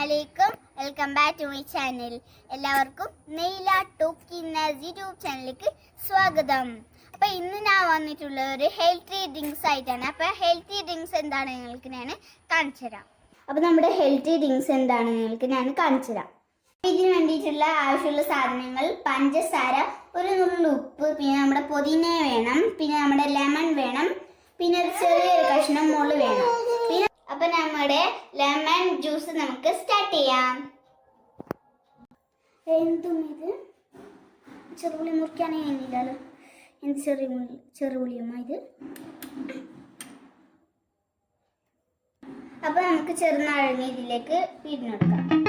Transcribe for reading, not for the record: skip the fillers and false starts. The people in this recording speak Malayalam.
അസ്സലാമലൈക്കും, welcome back to my channel. എല്ലാവർക്കും നെയ്ല ടോക്കിനസ് യൂട്യൂബ് ചാനലിലേക്ക് സ്വാഗതം. അപ്പോൾ ഇന്ന് ഞാൻ വന്നിട്ടുള്ള ഒരു ഹെൽത്തി ഡ്രിങ്ക്സ് ആയിട്ടാണ്. അപ്പോൾ ഹെൽത്തി ഡ്രിങ്ക്സ് എന്താണ് നിങ്ങൾക്ക് ഞാൻ കാണിച്ചു തരാം. അപ്പോൾ നമ്മുടെ ഹെൽത്തി ഡ്രിങ്ക്സ് എന്താണ് നിങ്ങൾക്ക് ഞാൻ കാണിച്ചു തരാം. ഇതിന് വേണ്ടിയിട്ടുള്ള ആവശ്യമുള്ള സാധനങ്ങൾ: പഞ്ചസാര, ഒരു നുള്ളു ഉപ്പ്, പിന്നെ നമ്മുടെ പുതിന വേണം, പിന്നെ നമ്മുടെ ലെമൺ വേണം, പിന്നെ ഒരു ചെറിയൊരു കഷ്ണം മുളക് വേണം. പിന്നെ അപ്പൊ നമ്മുടെ ലെമൺ ജ്യൂസ് നമുക്ക് സ്റ്റാർട്ട് ചെയ്യാം. എന്തും ഇത് ചെറുപുളി മുറിക്കാനേ കഴിഞ്ഞില്ലല്ലോ. എന്ത് ചെറുപുളിയമ്മ ഇത്. അപ്പൊ നമുക്ക് ചെറുനാരങ്ങ ഇതിലേക്ക് പിഴിഞ്ഞെടുക്കാം.